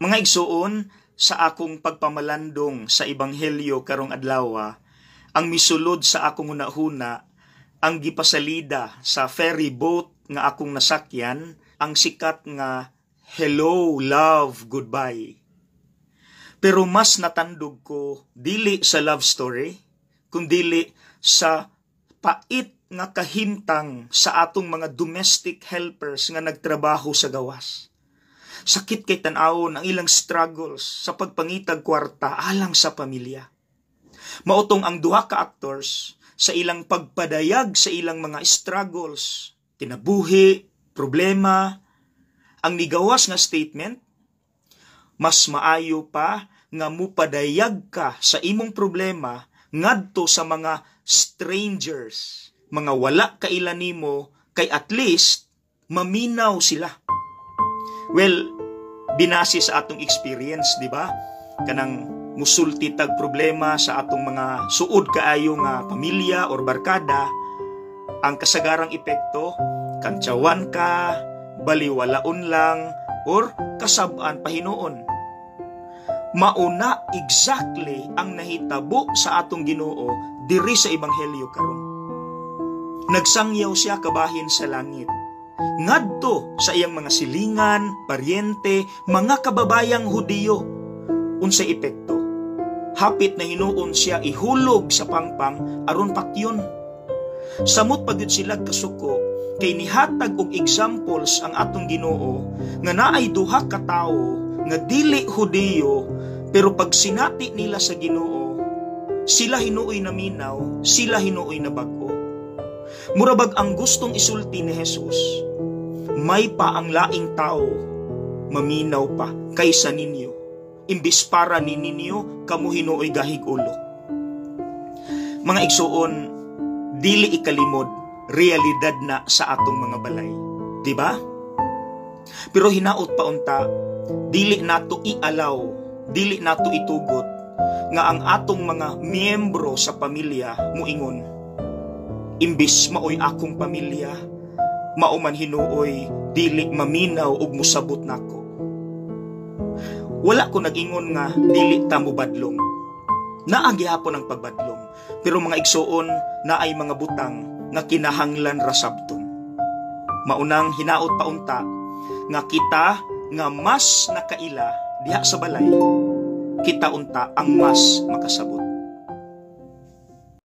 Mga igsuon, sa akong pagpamalandong sa Ebanghelyo karong adlaw, ang misulod sa akong hunahuna, ang gipasalida sa ferry boat nga akong nasakyan, ang sikat nga hello, love, goodbye. Pero mas natandog ko, dili sa love story, kundili sa pait nga kahimtang sa atong mga domestic helpers nga nagtrabaho sa gawas. Sakit kay tan-awon ang ilang struggles sa pagpangitag kwarta alang sa pamilya. Mautong ang duha ka actors sa ilang pagpadayag sa ilang mga struggles, kinabuhi, problema, ang nigawas nga statement, mas maayo pa nga mupadayag ka sa imong problema ngadto sa mga strangers, mga wala kailan nimo, kay at least maminaw sila. Well, binase sa atong experience, di ba? Kanang musulti tag problema sa atong mga suod kaayo nga pamilya or barkada, ang kasagarang epekto, kantsawan ka, baliwalaon lang, or kasab-an pahinuon. Mauna exactly ang nahitabo sa atong Ginoo diri sa Ebanghelyo karon. Nagsangyaw siya kabahin sa langit, ngadto sa iyang mga silingan, paryente, mga kababayang Hudiyo. Unsay epekto? Hapit na hinuon siya ihulog sa pangpang aron patyon. Samot pagyud sila kasuko, kay nihatag og examples ang atong Ginoo nga naay duha ka tawo nga dili Hudiyo, pero pag sinati nila sa Ginoo, sila hinuoy na minaw, sila hinuoy na bag-o. Murabag ang gustong isulti ni Jesus, may pa ang laing tao maminaw pa kaysa ninyo, imbis para ni ninyo kamo hinuoy gahig ulo. Mga igsuon, dili ikalimod, realidad na sa atong mga balay, di ba? Pero hinaot pa unta, dili nato ialaw, dili nato itugot nga ang atong mga miyembro sa pamilya muingon, imbis maoy akong pamilya, mauman hinuoy dili maminaw og musabot nako. Wala ko nag-ingon nga dili ta mo badlong. Naa gihapon ang pagbadlong, pero mga igsuon naay mga butang nga kinahanglan ra sabton. Maunang hinaot pa unta nga kita nga mas nakaila diha sa balay, kita unta ang mas makasabot.